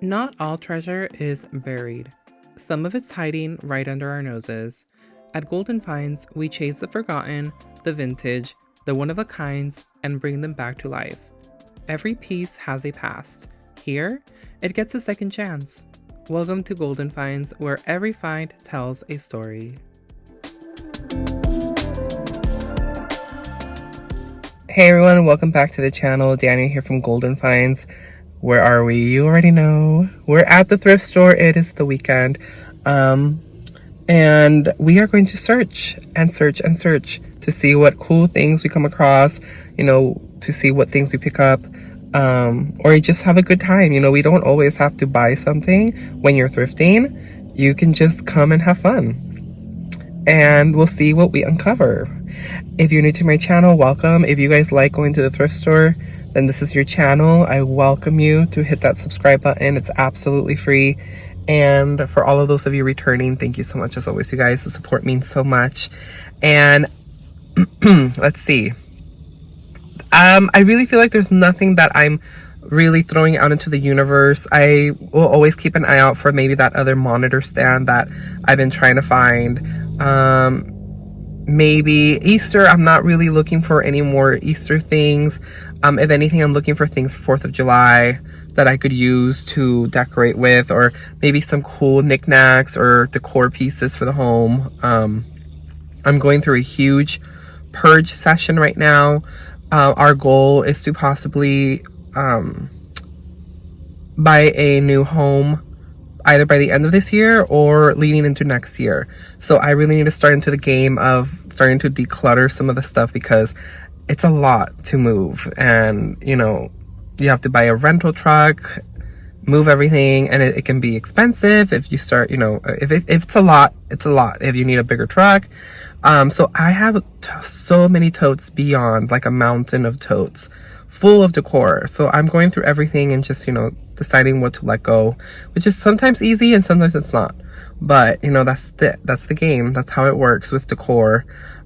Not all treasure is buried. Some of it's hiding right under our noses. At Golden Finds, we chase the forgotten, the vintage, the one-of-a-kinds, and bring them back to life. Every piece has a past. Here, it gets a second chance. Welcome to Golden Finds, where every find tells a story. Hey everyone, welcome back to the channel. Daniel here from Golden Finds. Where are we? You already know. We're at the thrift store. It is the weekend. And we are going to search and search and search to see what cool things we come across, to see what things we pick up, or just have a good time. We don't always have to buy something when you're thrifting. You can just come and have fun. And we'll see what we uncover. If you're new to my channel, welcome. If you guys like going to the thrift store, then this is your channel. I welcome you to hit that subscribe button. It's absolutely free. And for all of those of you returning, thank you so much as always, you guys. The support means so much. And let's see. I really feel like there's nothing that I'm really throwing out into the universe. I will always keep an eye out for maybe that other monitor stand that I've been trying to find. Maybe Easter. I'm not really looking for any more Easter things. If anything, I'm looking for things for 4th of July that I could use to decorate with, or maybe some cool knickknacks or decor pieces for the home. I'm going through a huge purge session right now. Our goal is to possibly buy a new home either by the end of this year or leading into next year. So I really need to start into the game of starting to declutter some of the stuff, because it's a lot to move. And, you have to buy a rental truck, move everything, and it can be expensive if you start, if it's a lot, it's a lot if you need a bigger truck. So I have so many totes beyond, like a mountain of totes full of decor. So I'm going through everything and just, deciding what to let go, which is sometimes easy and sometimes it's not. But, that's the game. That's how it works with decor.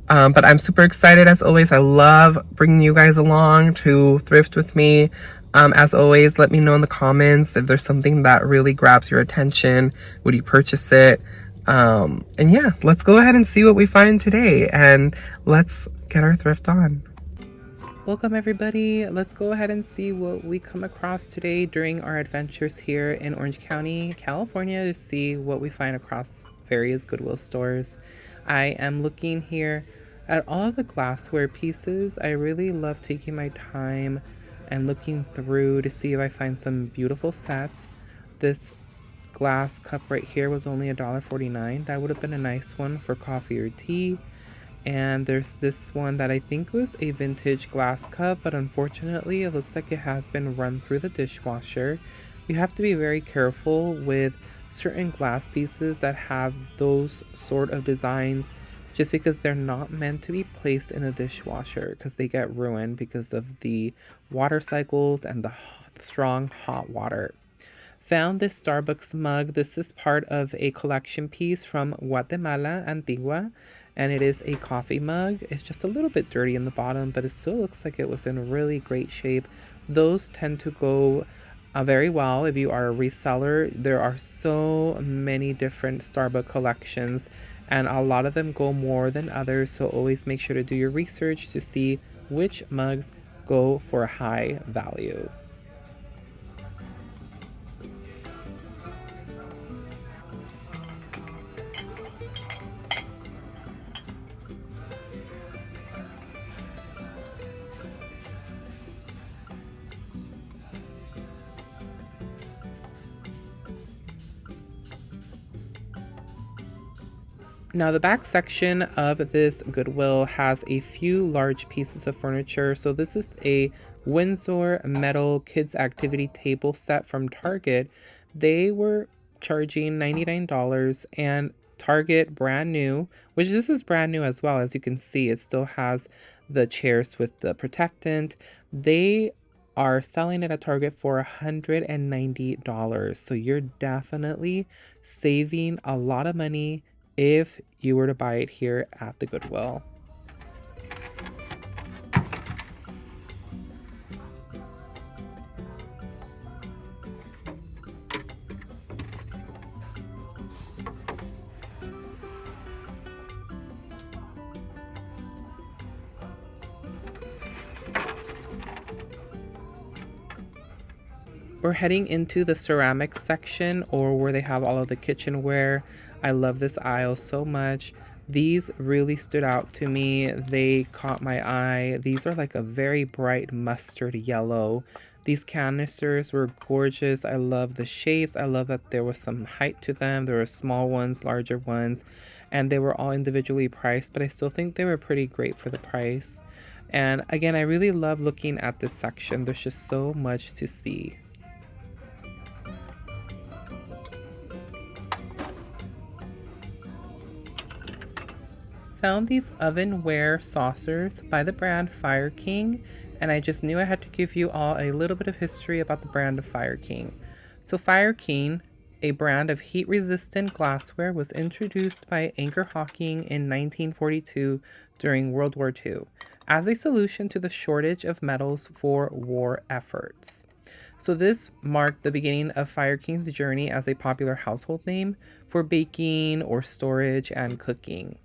But I'm super excited as always. I love bringing you guys along to thrift with me. As always, let me know in the comments if there's something that really grabs your attention. Would you purchase it? And yeah, let's go ahead and see what we find today, and let's get our thrift on. Welcome everybody. Let's go ahead and see what we come across today during our adventures here in Orange County, California, to see what we find across various Goodwill stores. I am looking here at all of the glassware pieces. I really love taking my time and looking through to see if I find some beautiful sets. This glass cup right here was only $1.49. That would have been a nice one for coffee or tea. And there's this one that I think was a vintage glass cup, but unfortunately it looks like it has been run through the dishwasher. You have to be very careful with certain glass pieces that have those sort of designs, just because they're not meant to be placed in a dishwasher, because they get ruined because of the water cycles and the strong hot water. Found this Starbucks mug. This is part of a collection piece from Guatemala Antigua, and it is a coffee mug. It's just a little bit dirty in the bottom, but it still looks like it was in really great shape. Those tend to go very well if you are a reseller. There are so many different Starbucks collections, and a lot of them go more than others, so always make sure to do your research to see which mugs go for a high value. Now the back section of this Goodwill has a few large pieces of furniture. So this is a Windsor metal kids activity table set from Target. They were charging $99, and Target brand new, which this is brand new as well. As you can see, it still has the chairs with the protectant. They are selling it at Target for $190. So you're definitely saving a lot of money if you were to buy it here at the Goodwill. We're heading into the ceramics section, or where they have all of the kitchenware. I love this aisle so much. These really stood out to me. They caught my eye. These are like a very bright mustard yellow. These canisters were gorgeous. I love the shapes. I love that there was some height to them. There were small ones, larger ones, and they were all individually priced, but I still think they were pretty great for the price. And again, I really love looking at this section. There's just so much to see. Found these ovenware saucers by the brand Fire King, and I just knew I had to give you all a little bit of history about the brand of Fire King. So Fire King, a brand of heat-resistant glassware, was introduced by Anchor Hawking in 1942 during World War II as a solution to the shortage of metals for war efforts. So this marked the beginning of Fire King's journey as a popular household name for baking or storage and cooking.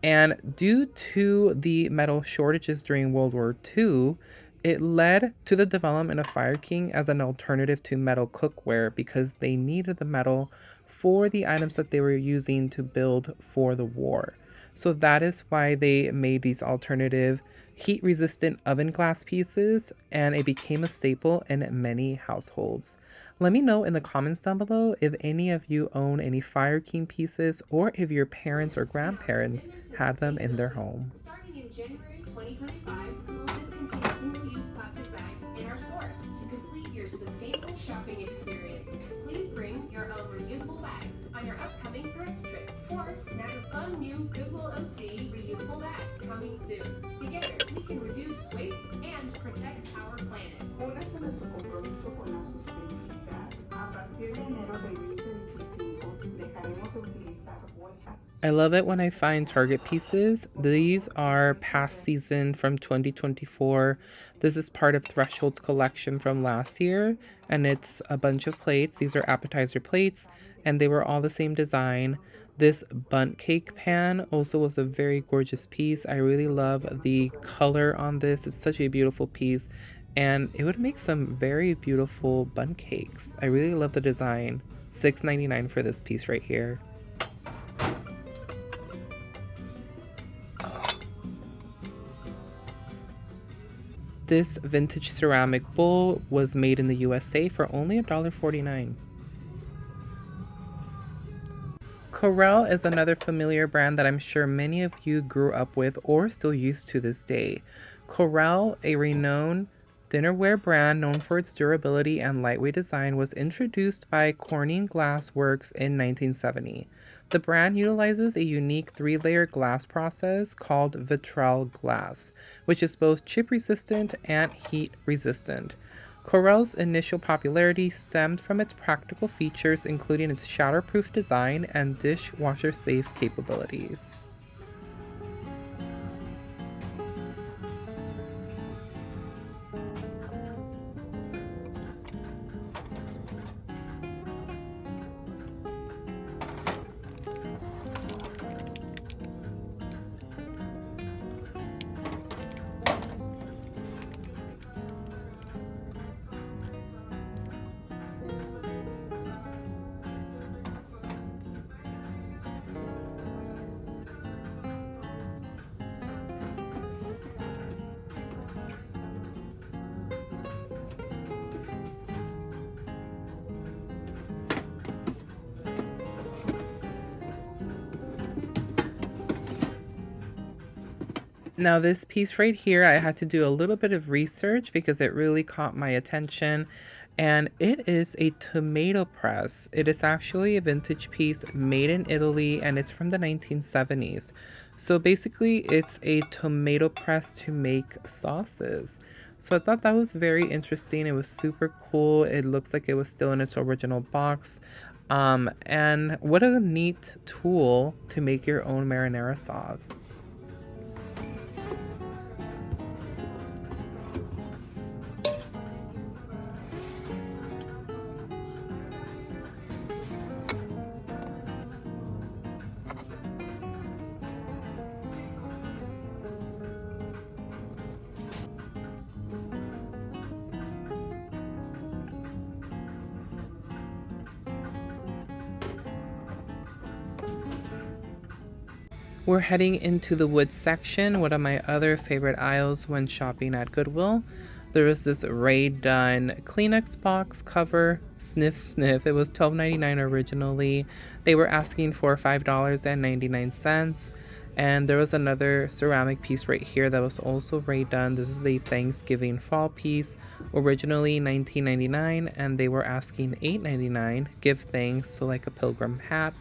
And due to the metal shortages during World War II, it led to the development of Fire King as an alternative to metal cookware because they needed the metal for the items that they were using to build for the war. So that is why they made these alternative heat-resistant oven glass pieces, and it became a staple in many households. Let me know in the comments down below if any of you own any Fire King pieces, or if your parents or grandparents had them in their home. Starting in January 2025, we will discontinue single-use plastic bags in our stores. To complete your sustainable shopping experience, please bring your own reusable bags on your upcoming thrift trip, or snag a fun new Goodwill OC reusable bag coming soon. Together, we can reduce waste and protect our planet. Únase a nuestro compromiso con la sostenibilidad. A partir de enero del 2025, dejaremos de utilizar bolsas. I love it when I find Target pieces. These are past season from 2024. This is part of Threshold's collection from last year, and it's a bunch of plates. These are appetizer plates, and they were all the same design. This bundt cake pan also was a very gorgeous piece. I really love the color on this. It's such a beautiful piece, and it would make some very beautiful bundt cakes. I really love the design. $6.99 for this piece right here. This vintage ceramic bowl was made in the USA for only $1.49. Corelle is another familiar brand that I'm sure many of you grew up with or still use to this day. Corelle, a renowned dinnerware brand known for its durability and lightweight design, was introduced by Corning Glass Works in 1970. The brand utilizes a unique 3-layer glass process called vitrile glass, which is both chip resistant and heat resistant. Corelle's initial popularity stemmed from its practical features, including its shatterproof design and dishwasher-safe capabilities. Now this piece right here, I had to do a little bit of research because it really caught my attention, and it is a tomato press. It is actually a vintage piece made in Italy, and it's from the 1970s. So basically it's a tomato press to make sauces. So I thought that was very interesting. It was super cool. It looks like it was still in its original box. And what a neat tool to make your own marinara sauce. We're heading into the wood section, one of my other favorite aisles when shopping at Goodwill. There was this Ray Dunn Kleenex box cover, sniff sniff. It was $12.99 originally. They were asking for $5.99. And there was another ceramic piece right here that was also Ray Dunn. This is a Thanksgiving fall piece, originally $19.99, and they were asking $8.99. Give thanks, so like a pilgrim hat.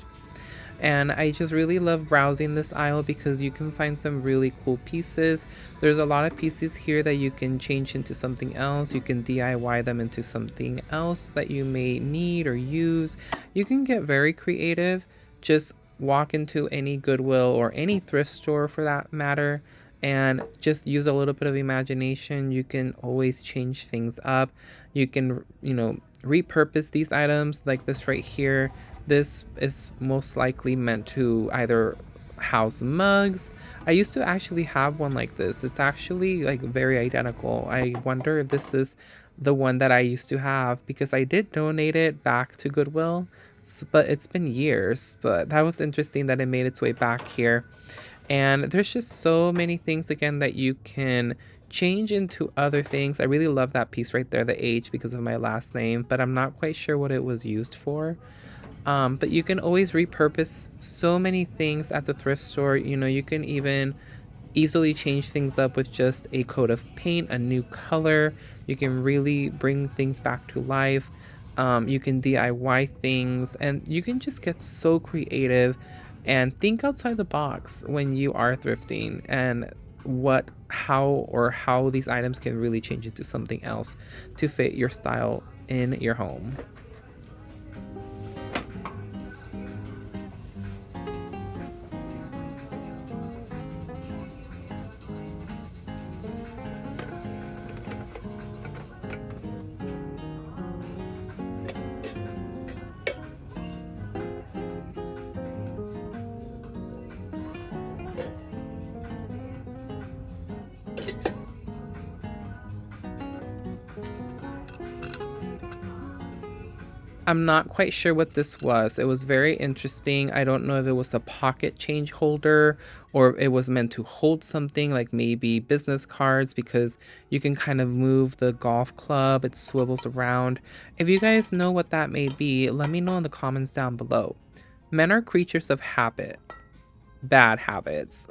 And I just really love browsing this aisle because you can find some really cool pieces. There's a lot of pieces here that you can change into something else. You can DIY them into something else that you may need or use. You can get very creative. Just walk into any Goodwill or any thrift store for that matter and just use a little bit of imagination. You can always change things up. You can, repurpose these items like this right here. This is most likely meant to either house mugs. I used to actually have one like this. It's actually like very identical. I wonder if this is the one that I used to have because I did donate it back to Goodwill, but it's been years. But that was interesting that it made its way back here. And there's just so many things again that you can change into other things. I really love that piece right there, the H, because of my last name, but I'm not quite sure what it was used for. But you can always repurpose so many things at the thrift store. You can even easily change things up with just a coat of paint, a new color. You can really bring things back to life. You can DIY things, and you can just get so creative and think outside the box when you are thrifting and how these items can really change into something else to fit your style in your home. I'm not quite sure what this was. It was very interesting. I don't know if it was a pocket change holder or it was meant to hold something like maybe business cards, because you can kind of move the golf club. It swivels around. If you guys know what that may be, let me know in the comments down below. Men are creatures of habit. Bad habits.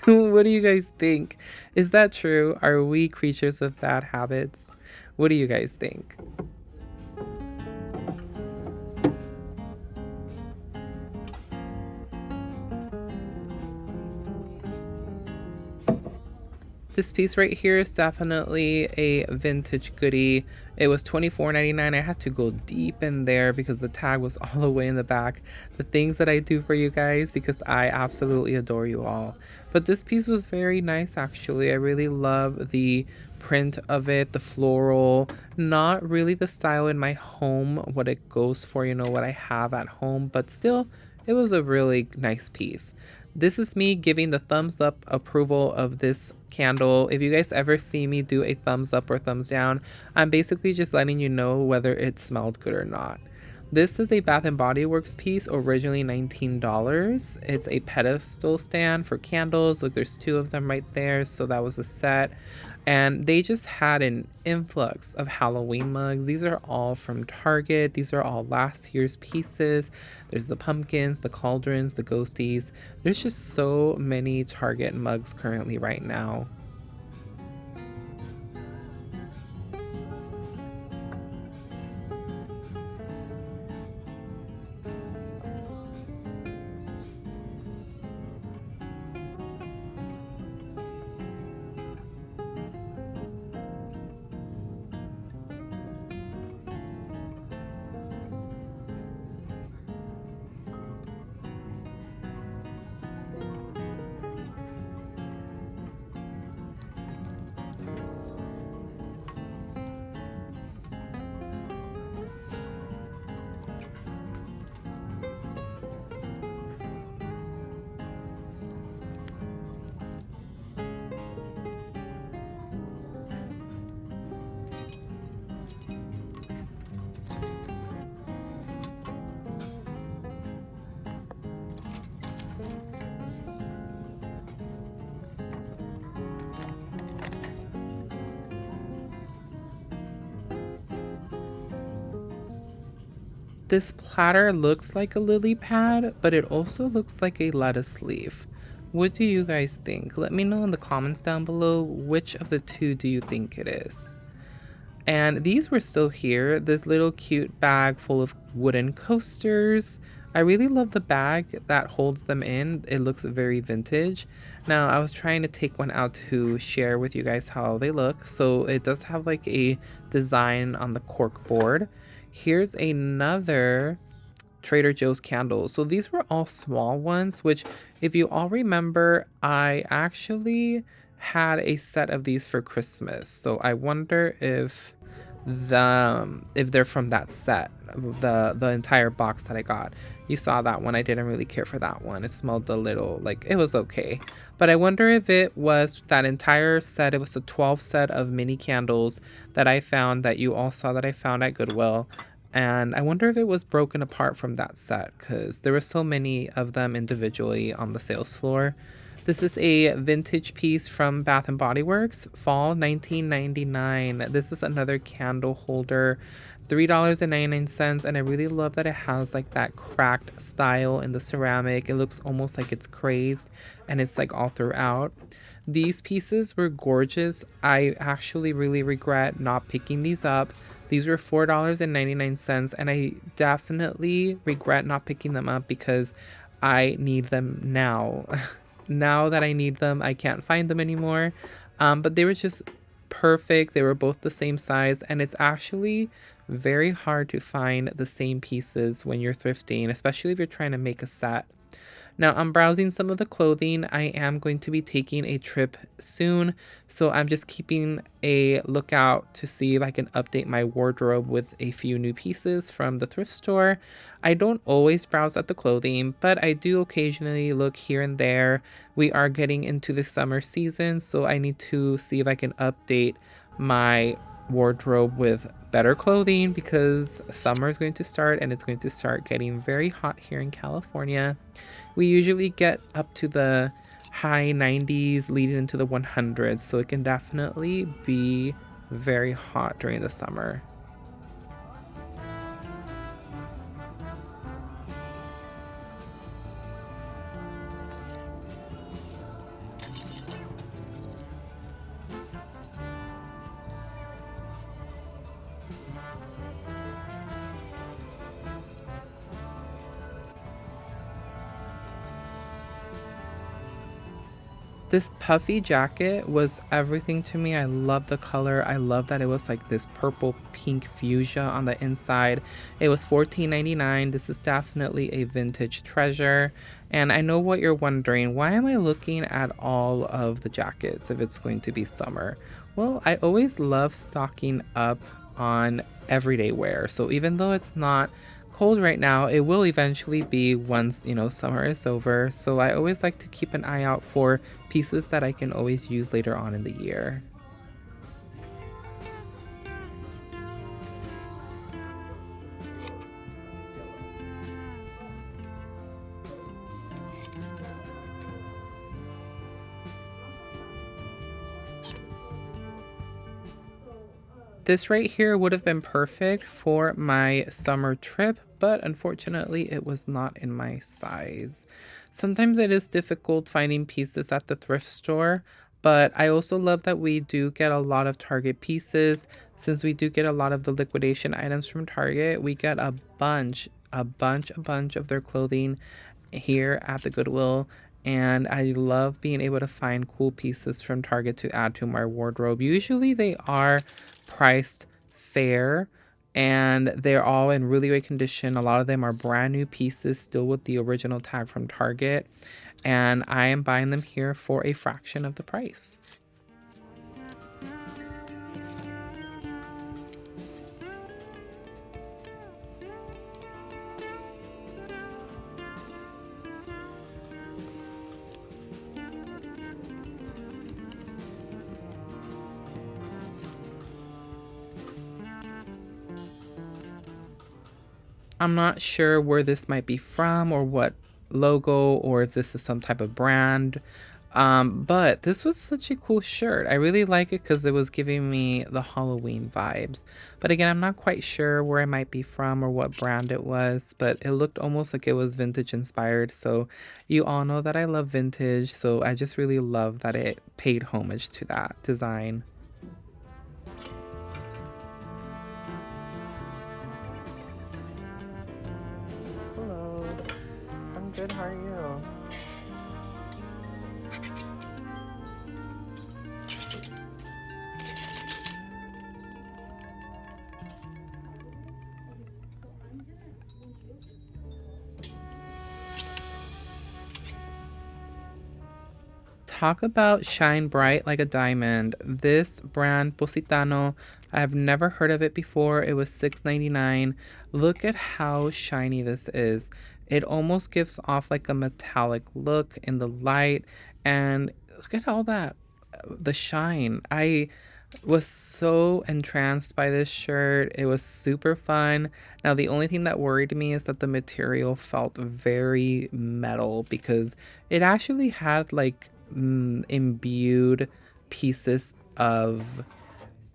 What do you guys think? Is that true? Are we creatures of bad habits? What do you guys think? This piece right here is definitely a vintage goodie. It was $24.99. I had to go deep in there because the tag was all the way in the back. The things that I do for you guys, because I absolutely adore you all. But this piece was very nice actually. I really love the print of it, the floral. Not really the style in my home, what it goes for, what I have at home, but still, it was a really nice piece. This is me giving the thumbs up approval of this candle. If you guys ever see me do a thumbs up or thumbs down, I'm basically just letting you know whether it smelled good or not. This is a Bath & Body Works piece, originally $19. It's a pedestal stand for candles. Look, there's 2 of them right there, so that was a set. And they just had an influx of Halloween mugs. These are all from Target. These are all last year's pieces. There's the pumpkins, the cauldrons, the ghosties. There's just so many Target mugs currently right now. This platter looks like a lily pad, but it also looks like a lettuce leaf. What do you guys think? Let me know in the comments down below, which of the two do you think it is? And these were still here. This little cute bag full of wooden coasters. I really love the bag that holds them in. It looks very vintage. Now, I was trying to take one out to share with you guys how they look. So it does have like a design on the cork board. Here's another Trader Joe's candle. So these were all small ones, which if you all remember, I actually had a set of these for Christmas. So I wonder if they're from that set, the entire box that I got. You saw that one. I didn't really care for that one. It smelled a little like it was okay. But I wonder if it was that entire set. It was a 12 set of mini candles that I found, that you all saw that I found at Goodwill. And I wonder if it was broken apart from that set, because there were so many of them individually on the sales floor. This is a vintage piece from Bath & Body Works, fall 1999. This is another candle holder, $3.99, and I really love that it has like that cracked style in the ceramic. It looks almost like it's crazed, and it's like all throughout. These pieces were gorgeous. I actually really regret not picking these up. These were $4.99, and I definitely regret not picking them up because I need them now. Now that I need them, I can't find them anymore. But they were just perfect. They were both the same size, and it's actually very hard to find the same pieces when you're thrifting, especially if you're trying to make a set. Now, I'm browsing some of the clothing. I am going to be taking a trip soon, so I'm just keeping a lookout to see if I can update my wardrobe with a few new pieces from the thrift store. I don't always browse at the clothing, but I do occasionally look here and there. We are getting into the summer season, so I need to see if I can update my wardrobe with better clothing, because summer is going to start and it's going to start getting very hot here in California. We usually get up to the high 90s leading into the 100s, so it can definitely be very hot during the summer. This puffy jacket was everything to me. I love the color. I love that it was like this purple pink fuchsia on the inside. It was $14.99. This is definitely a vintage treasure. And I know what you're wondering. Why am I looking at all of the jackets if it's going to be summer? Well, I always love stocking up on everyday wear. So even though it's not cold right now, it will eventually be once, summer is over. So I always like to keep an eye out for pieces that I can always use later on in the year. This right here would have been perfect for my summer trip, but unfortunately it was not in my size. Sometimes it is difficult finding pieces at the thrift store, but I also love that we do get a lot of Target pieces. Since we do get a lot of the liquidation items from Target, we get a bunch of their clothing here at the Goodwill. And I love being able to find cool pieces from Target to add to my wardrobe. Usually they are priced fair and they're all in really great condition. A lot of them are brand new pieces still with the original tag from Target. And I am buying them here for a fraction of the price. I'm not sure where this might be from or what logo, or if this is some type of brand. But this was such a cool shirt. I really like it because it was giving me the Halloween vibes. But again, I'm not quite sure where it might be from or what brand it was, but it looked almost like it was vintage inspired. So you all know that I love vintage, so I just really love that it paid homage to that design. Hello, I'm good. How are you? Talk about shine bright like a diamond. This brand, Positano, I have never heard of it before. It was $6.99. Look at how shiny this is. It almost gives off like a metallic look in the light. And look at all that, the shine. I was so entranced by this shirt. It was super fun. Now, the only thing that worried me is that the material felt very metal because it actually had like imbued pieces of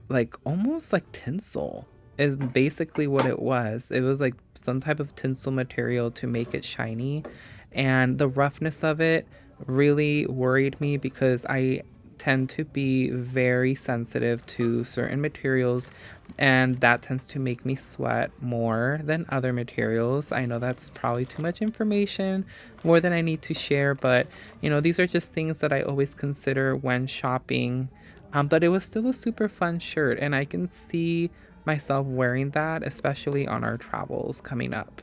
like almost like tinsel is basically what it was. It was like some type of tinsel material to make it shiny, and the roughness of it really worried me because I tend to be very sensitive to certain materials, and that tends to make me sweat more than other materials. I know that's probably too much information, more than I need to share, but these are just things that I always consider when shopping. But it was still a super fun shirt, and I can see myself wearing that, especially on our travels coming up.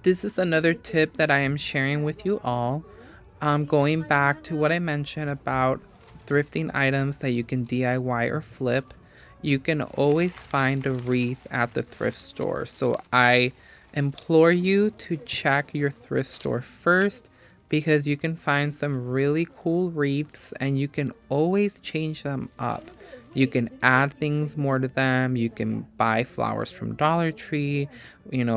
This is another tip that I am sharing with you all. Going back to what I mentioned about thrifting items that you can DIY or flip, you can always find a wreath at the thrift store. So I implore you to check your thrift store first because you can find some really cool wreaths and you can always change them up. You can add things more to them. You can buy flowers from Dollar Tree,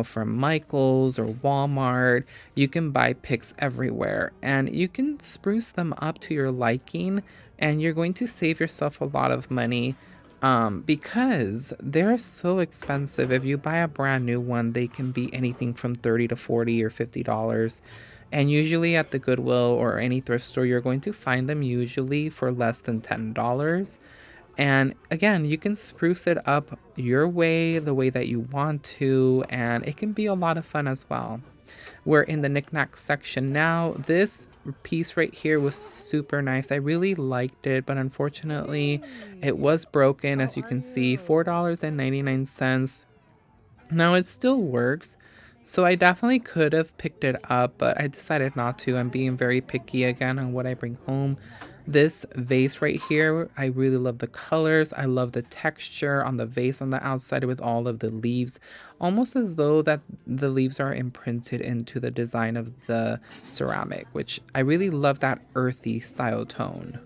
from Michael's or Walmart. You can buy picks everywhere and you can spruce them up to your liking, and you're going to save yourself a lot of money because they're so expensive. If you buy a brand new one, they can be anything from 30 to 40 or $50. And usually at the Goodwill or any thrift store, you're going to find them usually for less than $10. And again, you can spruce it up your way, the way that you want to, and it can be a lot of fun as well. We're in the knick-knack section now. This piece right here was super nice. I really liked it, but unfortunately, it was broken, as you can see, $4.99. Now, it still works, so I definitely could have picked it up, but I decided not to. I'm being very picky again on what I bring home. This vase right here, I really love the colors. I love the texture on the vase on the outside with all of the leaves, almost as though that the leaves are imprinted into the design of the ceramic, which I really love that earthy style tone.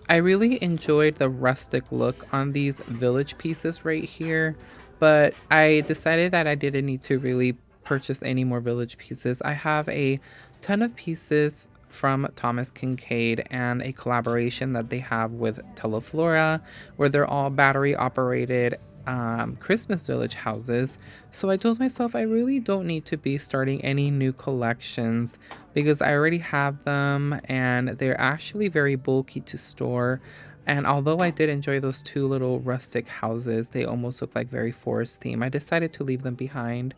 I really enjoyed the rustic look on these village pieces right here, but I decided that I didn't need to really purchase any more village pieces. I have a ton of pieces from Thomas Kincaid and a collaboration that they have with Teleflora where they're all battery operated Christmas Village houses. So I told myself I really don't need to be starting any new collections because I already have them and they're actually very bulky to store. And although I did enjoy those two little rustic houses, they almost look like very forest theme. I decided to leave them behind.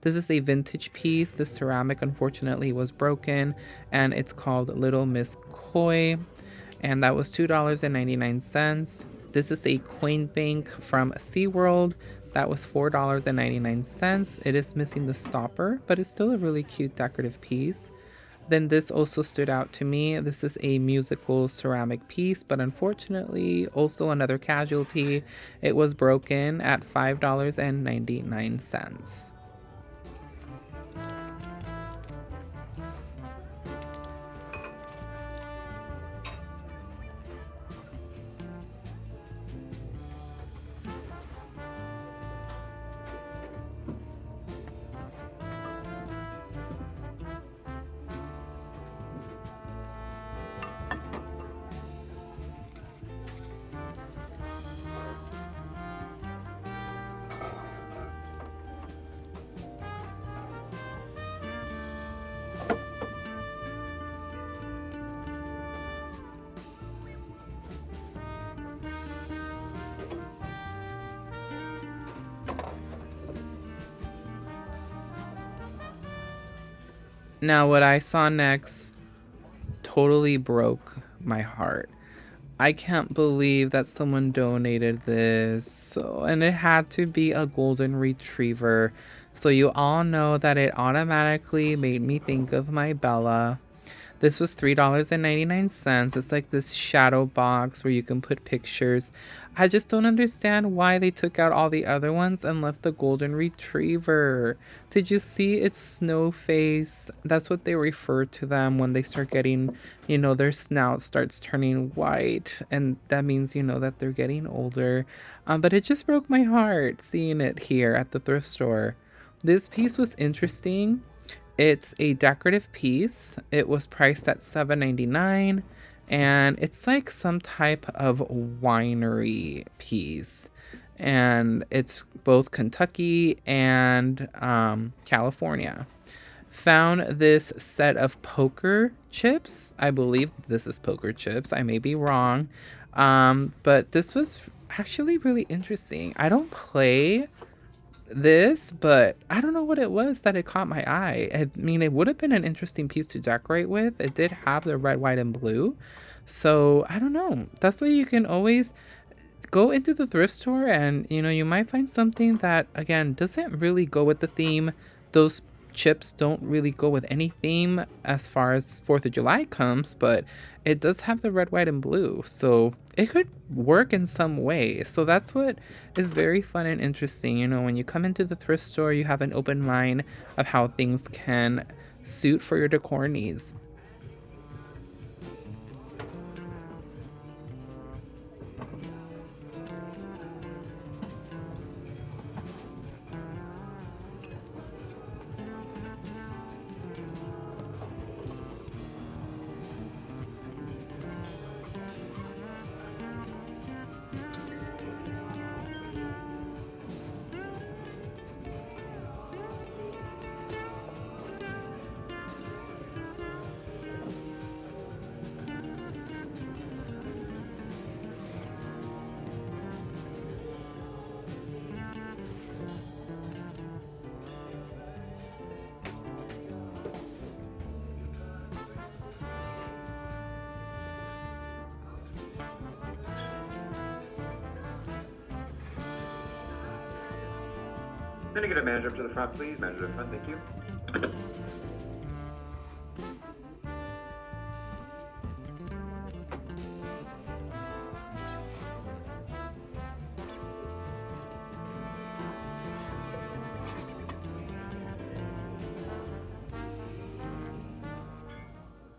This is a vintage piece. The ceramic unfortunately was broken and it's called Little Miss Koi, and that was $2.99. This is a coin bank from SeaWorld. That was $4.99. It is missing the stopper, but it's still a really cute decorative piece. Then this also stood out to me. This is a musical ceramic piece, but unfortunately also another casualty. It was broken at $5.99. Now, what I saw next totally broke my heart. I can't believe that someone donated this. And it had to be a golden retriever. So you all know that it automatically made me think of my Bella. This was $3.99. It's like this shadow box where you can put pictures. I just don't understand why they took out all the other ones and left the golden retriever. Did you see its snow face? That's what they refer to them when they start getting, their snout starts turning white. And that means, that they're getting older. But it just broke my heart seeing it here at the thrift store. This piece was interesting. It's a decorative piece. It was priced at $7.99, and it's like some type of winery piece. And it's both Kentucky and California. Found this set of poker chips. I believe this is poker chips. I may be wrong. But this was actually really interesting. I don't play this, but I don't know what it was that it caught my eye. I mean, it would have been an interesting piece to decorate with. It did have the red, white, and blue. So I don't know. That's why you can always go into the thrift store and, you might find something that, again, doesn't really go with the theme. Those chips don't really go with any theme as far as 4th of July comes, but it does have the red, white, and blue. So it could work in some way. So that's what is very fun and interesting. When you come into the thrift store, you have an open mind of how things can suit for your decor needs. Can I get a manager up to the front, please? Manager to the front, thank you.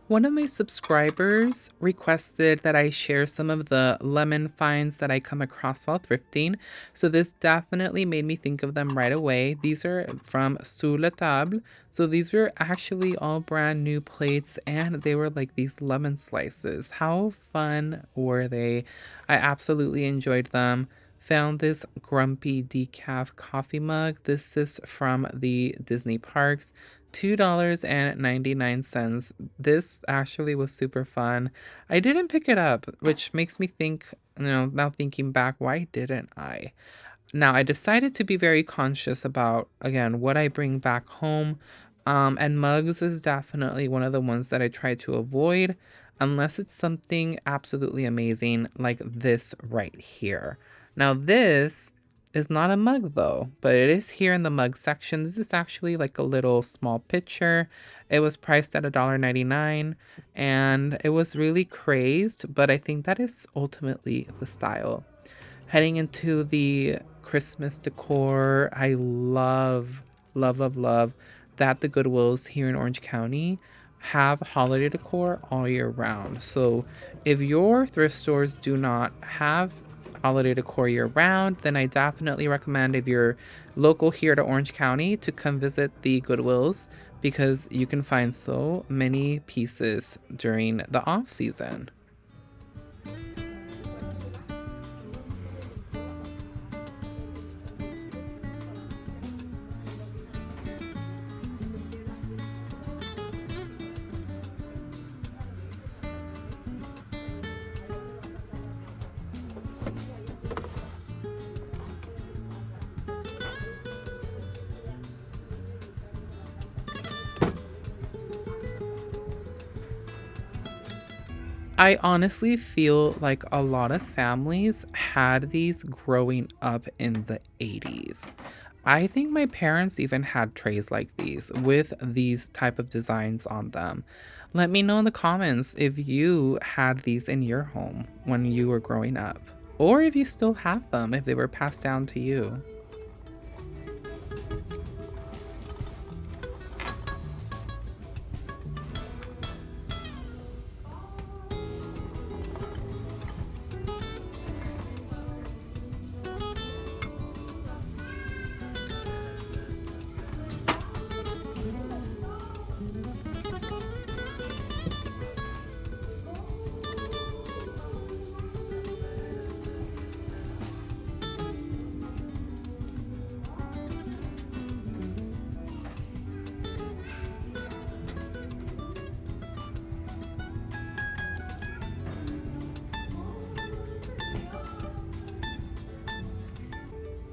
One of my subscribers requested that I share some of the lemon finds that I come across while thrifting. So this definitely made me think of them right away. These are from Sous la Table. So these were actually all brand new plates and they were like these lemon slices. How fun were they? I absolutely enjoyed them. found this grumpy decaf coffee mug. This is from the Disney parks. $2.99. This actually was super fun. I didn't pick it up, which makes me think, now thinking back, why didn't I? Now, I decided to be very conscious about, again, what I bring back home. And mugs is definitely one of the ones that I try to avoid unless it's something absolutely amazing like this right here. Now, this is not a mug though, but it is here in the mug section. This is actually like a little small pitcher. It was priced at $1.99 and it was really crazed, but I think that is ultimately the style. Heading into the Christmas decor, I love that the Goodwills here in Orange County have holiday decor all year round. So if your thrift stores do not have holiday decor year round, then I definitely recommend, if you're local here to Orange County, to come visit the Goodwills, because you can find so many pieces during the off season. I honestly feel like a lot of families had these growing up in the 80s. I think my parents even had trays like these with these type of designs on them. Let me know in the comments if you had these in your home when you were growing up, or if you still have them, if they were passed down to you.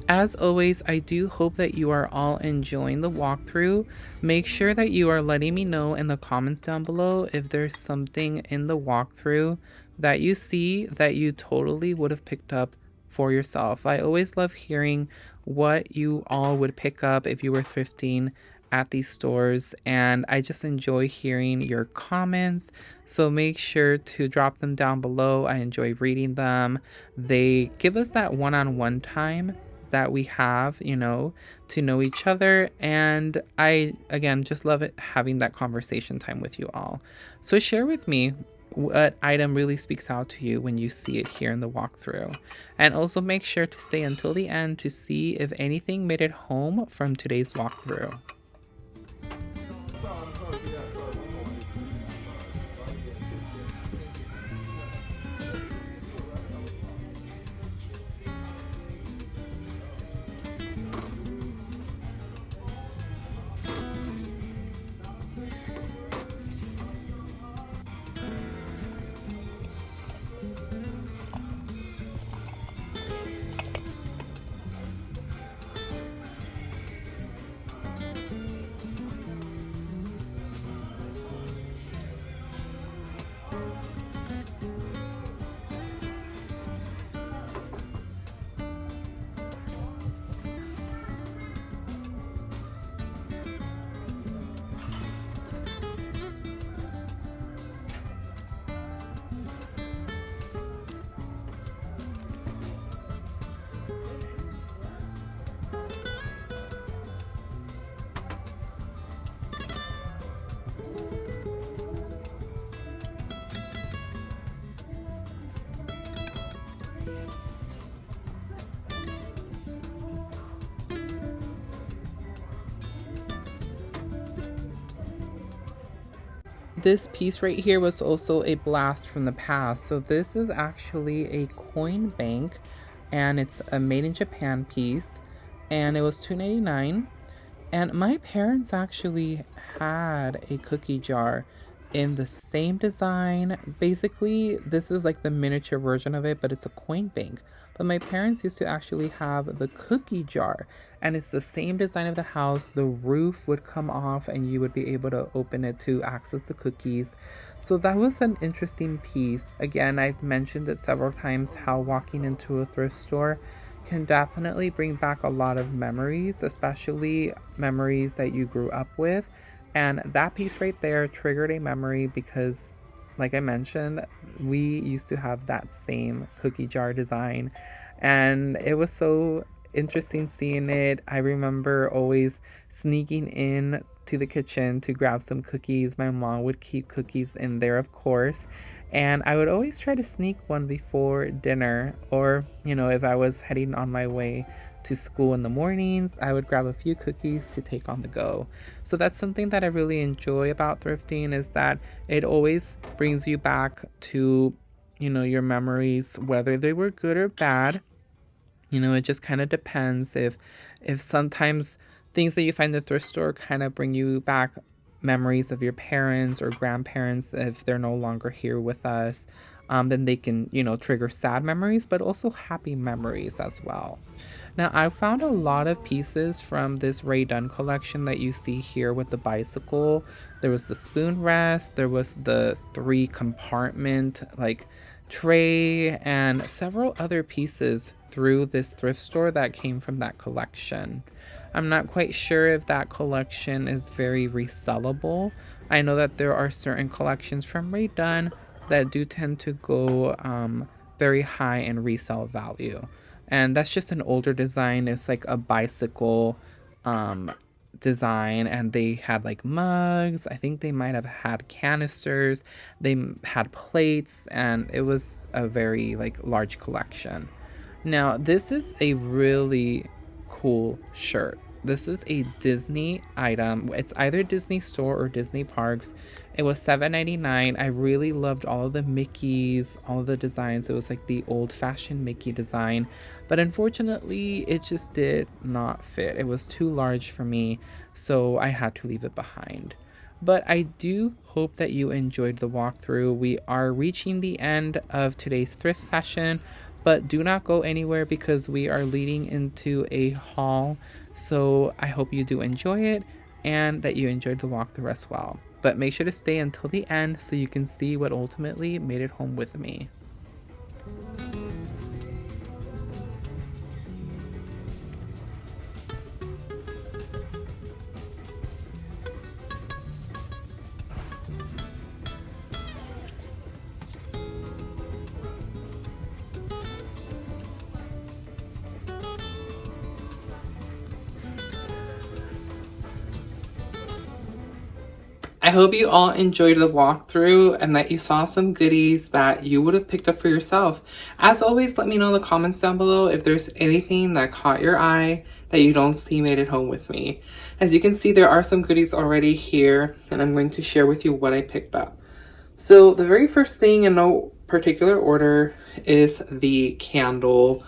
As always, I do hope that you are all enjoying the walkthrough. Make sure that you are letting me know in the comments down below if there's something in the walkthrough that you see that you totally would have picked up for yourself. I always love hearing what you all would pick up if you were thrifting at these stores, and I just enjoy hearing your comments, so make sure to drop them down below. I enjoy reading them. They give us that one-on-one time that we have, to know each other, and I again just love it having that conversation time with you all. So share with me what item really speaks out to you when you see it here in the walkthrough, and also make sure to stay until the end to see if anything made it home from today's walkthrough. This piece right here was also a blast from the past. So this is actually a coin bank and it's a made in Japan piece, and it was $2.99. And my parents actually had a cookie jar in the same design. Basically, this is like the miniature version of it, but it's a coin bank. But my parents used to actually have the cookie jar, and it's the same design of the house. The roof would come off and you would be able to open it to access the cookies. So that was an interesting piece. Again, I've mentioned it several times how walking into a thrift store can definitely bring back a lot of memories, especially memories that you grew up with. And that piece right there triggered a memory because, like I mentioned, we used to have that same cookie jar design, and it was so interesting seeing it. I remember always sneaking in to the kitchen to grab some cookies. My mom would keep cookies in there, of course, and I would always try to sneak one before dinner, or if I was heading on my way to school in the mornings, I would grab a few cookies to take on the go. So that's something that I really enjoy about thrifting, is that it always brings you back to your memories, whether they were good or bad. It just kind of depends. If sometimes things that you find in the thrift store kind of bring you back memories of your parents or grandparents, if they're no longer here with us, then they can trigger sad memories, but also happy memories as well. Now, I found a lot of pieces from this Ray Dunn collection that you see here with the bicycle. There was the spoon rest, there was the 3-compartment tray, and several other pieces through this thrift store that came from that collection. I'm not quite sure if that collection is very resellable. I know that there are certain collections from Ray Dunn that do tend to go very high in resale value. And that's just an older design. It's like a bicycle design, and they had mugs. I think they might have had canisters. They had plates, and it was a very large collection. Now, this is a really cool shirt. This is a Disney item. It's either Disney Store or Disney Parks. It was $7.99. I really loved all of the Mickeys, all of the designs. It was the old-fashioned Mickey design. But unfortunately, it just did not fit. It was too large for me, so I had to leave it behind. But I do hope that you enjoyed the walkthrough. We are reaching the end of today's thrift session, but do not go anywhere because we are leading into a haul. So I hope you do enjoy it and that you enjoyed the walkthrough as well. But make sure to stay until the end so you can see what ultimately made it home with me. I hope you all enjoyed the walkthrough and that you saw some goodies that you would have picked up for yourself. As always, let me know in the comments down below if there's anything that caught your eye that you don't see made it home with me. As you can see, there are some goodies already here, and I'm going to share with you what I picked up. So the very first thing, in no particular order, is the candle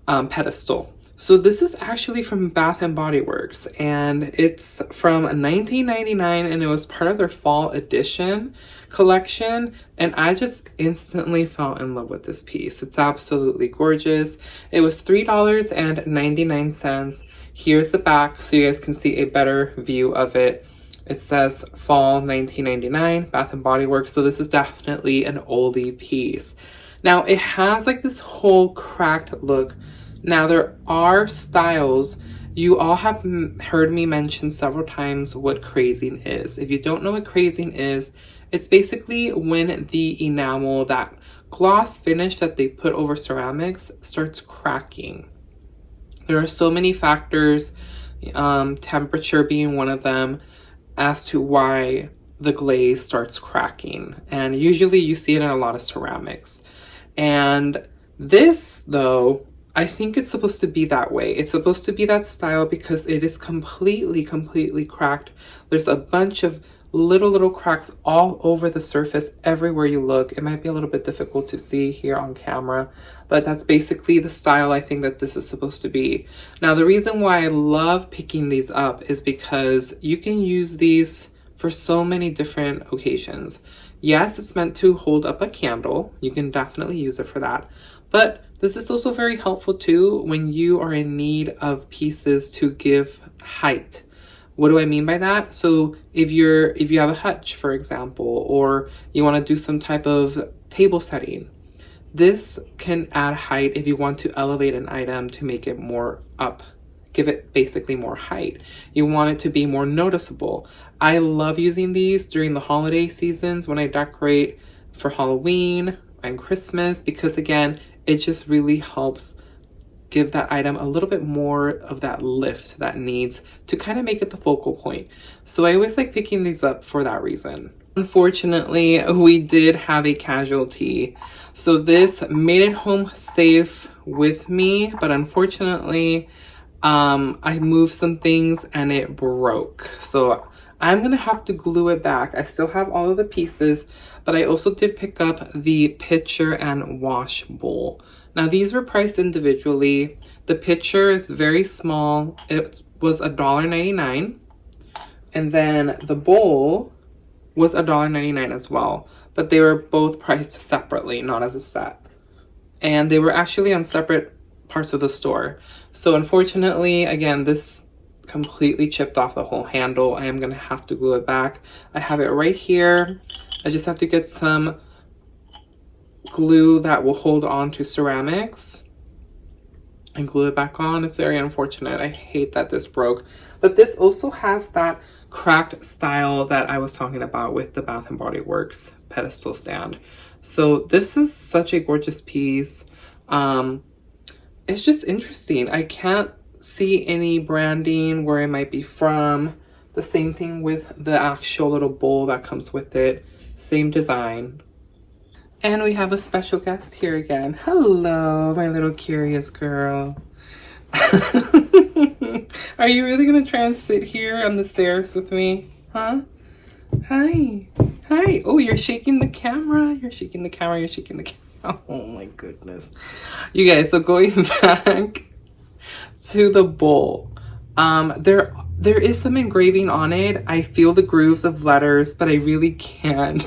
pedestal. So this is actually from Bath and Body Works, and it's from 1999, and it was part of their fall edition collection, and I just instantly fell in love with this piece. It's absolutely gorgeous. It was $3.99. Here's the back so you guys can see a better view of it. It says fall 1999 Bath and Body Works, so this is definitely an oldie piece. Now it has this whole cracked look. Now, there are styles. You all have heard me mention several times what crazing is. If you don't know what crazing is, it's basically when the enamel, that gloss finish that they put over ceramics, starts cracking. There are so many factors, temperature being one of them, as to why the glaze starts cracking. And usually you see it in a lot of ceramics. And this, though, I think it's supposed to be that way. It's supposed to be that style because it is completely cracked. There's a bunch of little cracks all over the surface everywhere you look. It might be a little bit difficult to see here on camera, but that's basically the style I think that this is supposed to be. Now, the reason why I love picking these up is because you can use these for so many different occasions. Yes, it's meant to hold up a candle. You can definitely use it for that. But this is also very helpful too when you are in need of pieces to give height. What do I mean by that? So if you have a hutch, for example, or you want to do some type of table setting, this can add height if you want to elevate an item to make it more up, give it basically more height. You want it to be more noticeable. I love using these during the holiday seasons when I decorate for Halloween and Christmas, because again, it just really helps give that item a little bit more of that lift that needs to kind of make it the focal point. So I always like picking these up for that reason. Unfortunately, we did have a casualty. So this made it home safe with me, but unfortunately, I moved some things and it broke. So I'm gonna have to glue it back. I still have all of the pieces, but I also did pick up the pitcher and wash bowl. Now these were priced individually. The pitcher is very small. It was $1.99. And then the bowl was $1.99 as well. But they were both priced separately, not as a set. And they were actually on separate parts of the store. So unfortunately, again, this completely chipped off the whole handle. I am gonna have to glue it back. I have it right here. I just have to get some glue that will hold on to ceramics and glue it back on. It's very unfortunate. I hate that this broke. But this also has that cracked style that I was talking about with the Bath & Body Works pedestal stand. So this is such a gorgeous piece. It's just interesting. I can't see any branding where it might be from. The same thing with the actual little bowl that comes with it. Same design. And we have a special guest here again. Hello, my little curious girl. Are you really gonna try and sit here on the stairs with me? Huh? Hi. Hi. Oh, you're shaking the camera. You're shaking the camera. You're shaking the camera. Oh my goodness. You guys, so going back to the bowl. There is some engraving on it. I feel the grooves of letters, but I really can't.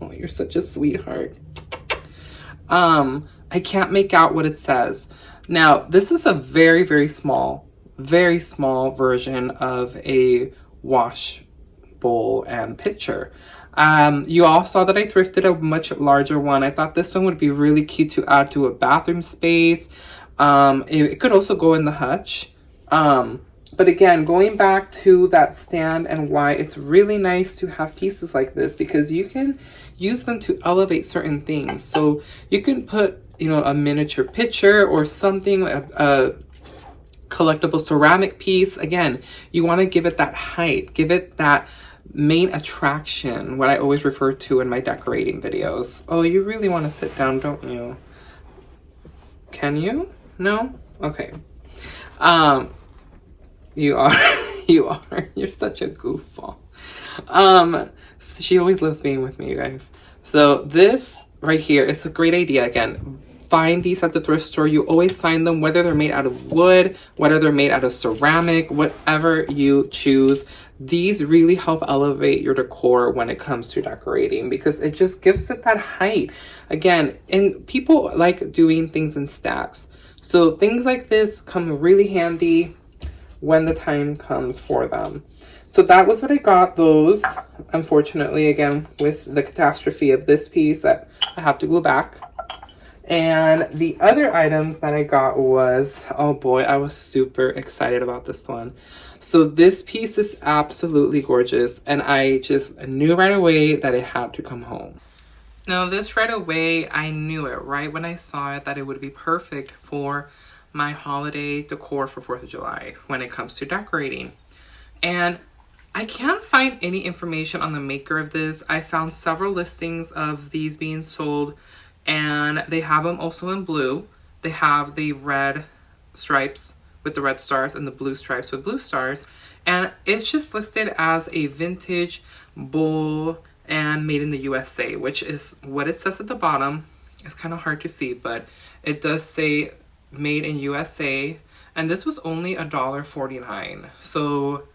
Oh, you're such a sweetheart. I can't make out what it says. Now, this is a very small version of a wash bowl and pitcher. You all saw that I thrifted a much larger one. I thought this one would be really cute to add to a bathroom space. It could also go in the hutch. But again, going back to that stand and why it's really nice to have pieces like this, because you can use them to elevate certain things. So you can put, you know, a miniature pitcher or something, a collectible ceramic piece. Again, you want to give it that height, give it that main attraction, what I always refer to in my decorating videos. Oh, you really want to sit down, don't you? Can you? No? Okay. You are. You are. You're such a goofball. She always loves being with me, you guys. So this right here is a great idea. Again, find these at the thrift store. You always find them, whether they're made out of wood, whether they're made out of ceramic, whatever you choose. These really help elevate your decor when it comes to decorating, because it just gives it that height. Again, and people like doing things in stacks. So things like this come really handy when the time comes for them. So that was what I got those. Unfortunately, again, with the catastrophe of this piece that I have to glue back. And the other items that I got was, oh boy, I was super excited about this one. So this piece is absolutely gorgeous, and I just knew right away that it had to come home. Now this right away, I knew it right when I saw it that it would be perfect for my holiday decor for 4th of July when it comes to decorating. And I can't find any information on the maker of this. I found several listings of these being sold, and they have them also in blue. They have the red stripes with the red stars and the blue stripes with blue stars. And it's just listed as a vintage bowl and made in the USA, which is what it says at the bottom. It's kind of hard to see, but it does say made in USA. And this was only $1.49. So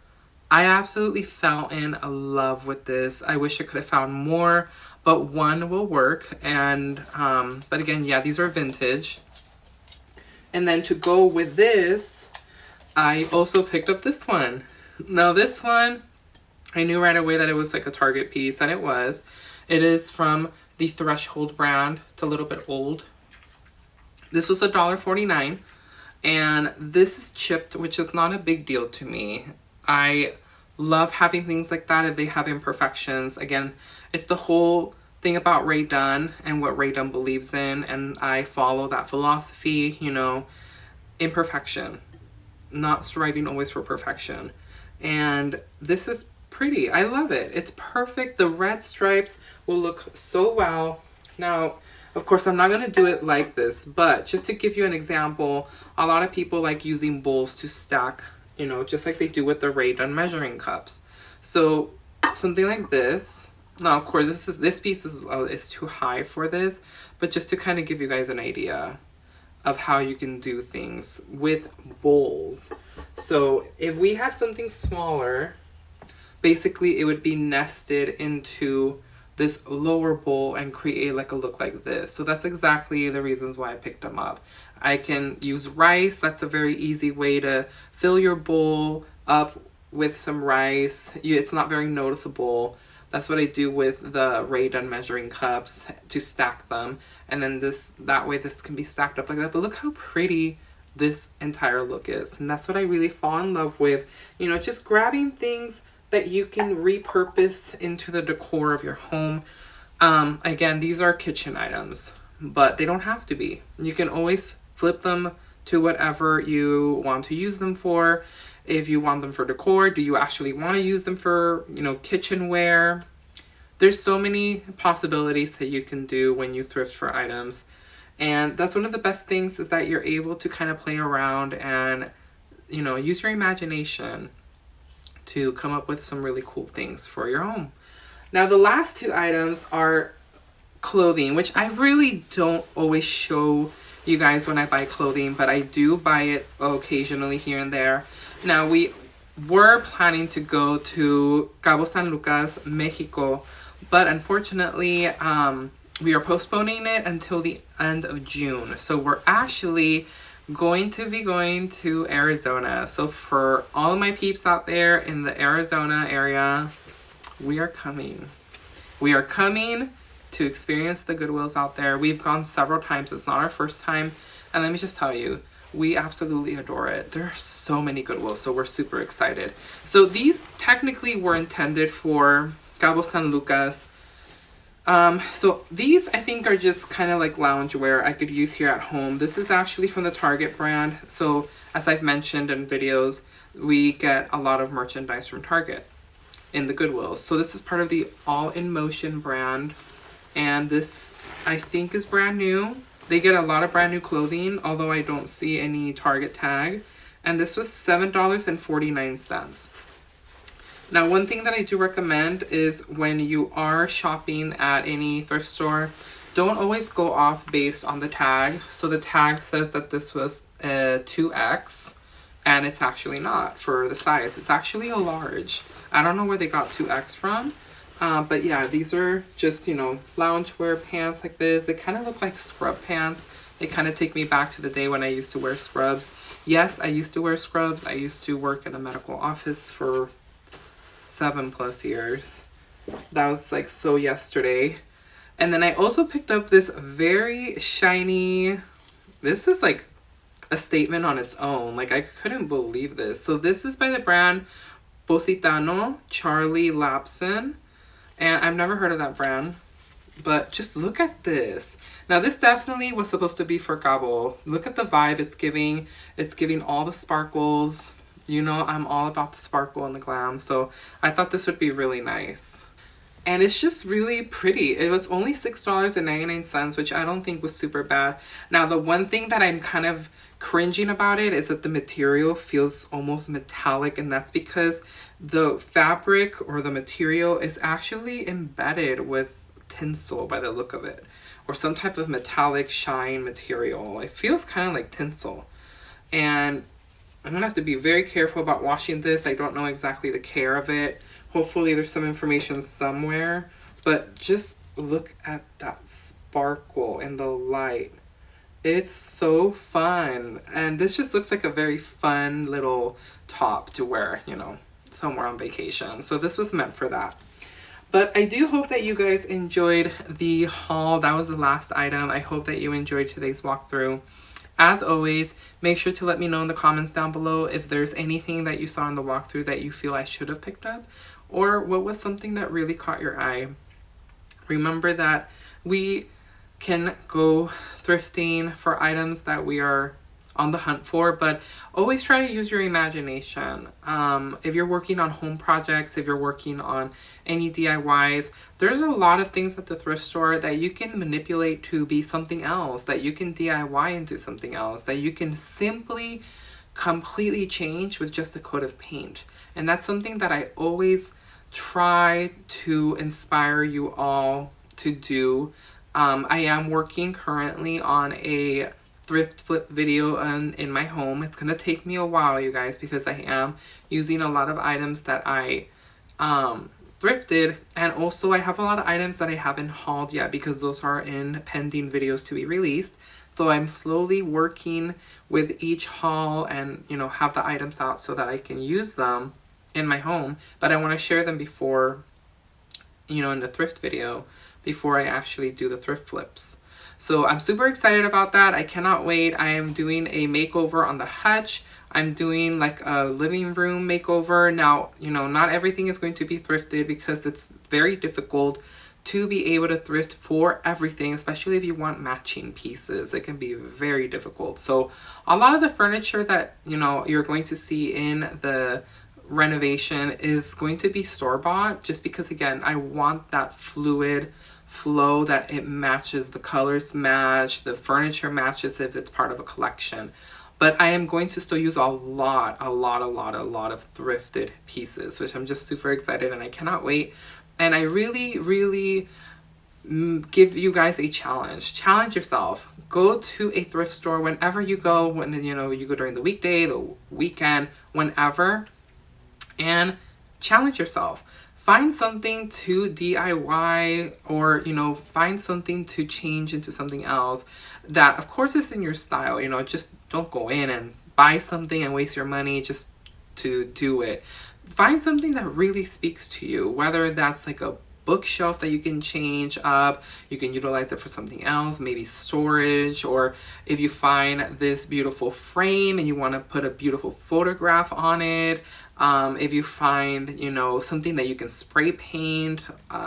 I absolutely fell in love with this. I wish I could have found more, but one will work. And but again, yeah, these are vintage. And then to go with this, I also picked up this one. Now this one, I knew right away that it was like a Target piece, and it was. It is from the Threshold brand. It's a little bit old. This was $1.49, and this is chipped, which is not a big deal to me. I love having things like that if they have imperfections. Again, it's the whole thing about Ray Dunn and what Ray Dunn believes in, and I follow that philosophy, you know, imperfection, not striving always for perfection. And this is pretty. I love it. It's perfect. The red stripes will look so well. Now, of course, I'm not going to do it like this, but just to give you an example, a lot of people like using bowls to stack, you know, just like they do with the Ray Dunn measuring cups. So something like this. Now, of course, this piece is too high for this, but just to kind of give you guys an idea of how you can do things with bowls. So if we have something smaller, basically it would be nested into this lower bowl and create like a look like this. So that's exactly the reasons why I picked them up. I can use rice. That's a very easy way to fill your bowl up with some rice. It's not very noticeable. That's what I do with the Ray Dunn measuring cups to stack them. And then that way this can be stacked up like that. But look how pretty this entire look is. And that's what I really fall in love with. You know, just grabbing things that you can repurpose into the decor of your home. Again, these are kitchen items, but they don't have to be. You can always flip them to whatever you want to use them for. If you want them for decor, do you actually want to use them for, you know, kitchenware? There's so many possibilities that you can do when you thrift for items. And that's one of the best things, is that you're able to kind of play around and, you know, use your imagination to come up with some really cool things for your home. Now, the last two items are clothing, which I really don't always show you guys when I buy clothing, but I do buy it occasionally here and there. Now, we were planning to go to Cabo San Lucas, Mexico, but unfortunately, we are postponing it until the end of June. So we're actually going to be going to Arizona. So for all of my peeps out there in the Arizona area, we are coming. We are coming to experience the Goodwills out there. We've gone several times. It's not our first time. And let me just tell you, we absolutely adore it. There are so many Goodwills, so we're super excited. So these technically were intended for Cabo San Lucas. So these I think are just kind of like loungewear I could use here at home. This is actually from the Target brand. So as I've mentioned in videos, we get a lot of merchandise from Target in the Goodwills. So this is part of the All in Motion brand. And this I think is brand new. They get a lot of brand new clothing, although I don't see any Target tag. And this was $7.49. Now, one thing that I do recommend is when you are shopping at any thrift store, don't always go off based on the tag. So the tag says that this was a 2X, and it's actually not for the size. It's actually a large. I don't know where they got 2X from. But yeah, these are just, you know, loungewear pants like this. They kind of look like scrub pants. They kind of take me back to the day when I used to wear scrubs. Yes, I used to wear scrubs. I used to work in a medical office for 7+ years. That was like so yesterday. And then I also picked up this very shiny, this is like a statement on its own. Like, I couldn't believe this. So this is by the brand Positano, Charlie Lapson. And I've never heard of that brand, but just look at this. Now, this definitely was supposed to be for Cabo. Look at the vibe it's giving. It's giving all the sparkles. You know, I'm all about the sparkle and the glam, so I thought this would be really nice. And it's just really pretty. It was only $6.99, which I don't think was super bad. Now, the one thing that I'm kind of cringing about it is that the material feels almost metallic, and that's because the fabric or the material is actually embedded with tinsel by the look of it, or some type of metallic shine material. It feels kind of like tinsel, and I'm gonna have to be very careful about washing this. I don't know exactly the care of it. Hopefully there's some information somewhere, but just look at that sparkle in the light. It's so fun, and this just looks like a very fun little top to wear, you know, somewhere on vacation. So this was meant for that. But I do hope that you guys enjoyed the haul. That was the last item. I hope that you enjoyed today's walkthrough. As always, make sure to let me know in the comments down below if there's anything that you saw in the walkthrough that you feel I should have picked up, or what was something that really caught your eye. Remember that we can go thrifting for items that we are on the hunt for, but always try to use your imagination. If you're working on home projects, if you're working on any DIYs, there's a lot of things at the thrift store that you can manipulate to be something else, that you can DIY into something else, that you can simply completely change with just a coat of paint. And that's something that I always try to inspire you all to do. I am working currently on a thrift flip video in my home. It's gonna take me a while, you guys, because I am using a lot of items that I thrifted, and also I have a lot of items that I haven't hauled yet because those are in pending videos to be released. So I'm slowly working with each haul and, you know, have the items out so that I can use them in my home, but I want to share them before, you know, in the thrift video, before I actually do the thrift flips. So I'm super excited about that. I cannot wait. I am doing a makeover on the hutch. I'm doing like a living room makeover. Now, you know, not everything is going to be thrifted because it's very difficult to be able to thrift for everything, especially if you want matching pieces. It can be very difficult. So a lot of the furniture that, you know, you're going to see in the renovation is going to be store-bought, just because, again, I want that fluid flow, that it matches, the colors match, the furniture matches if it's part of a collection. But I am going to still use a lot of thrifted pieces, which I'm just super excited, and I cannot wait. And I really give you guys a challenge. Challenge yourself. Go to a thrift store whenever you go, when, you know, you go during the weekday, the weekend, whenever, and challenge yourself. Find something to DIY, or, you know, find something to change into something else that, of course, is in your style. You know, just don't go in and buy something and waste your money just to do it. Find something that really speaks to you, whether that's like a bookshelf that you can change up, you can utilize it for something else, maybe storage, or if you find this beautiful frame and you want to put a beautiful photograph on it, if you find, you know, something that you can spray paint,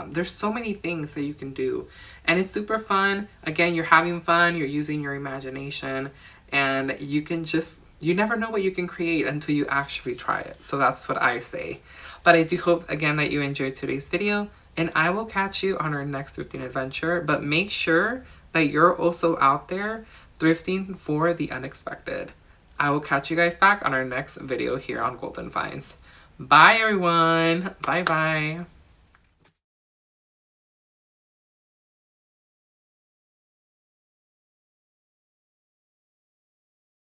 there's so many things that you can do, and it's super fun. Again, you're having fun, you're using your imagination, and you can just, you never know what you can create until you actually try it. So that's what I say. But I do hope, again, that you enjoyed today's video, and I will catch you on our next thrifting adventure. But make sure that you're also out there thrifting for the unexpected. I will catch you guys back on our next video here on Golden Finds. Bye, everyone. Bye-bye.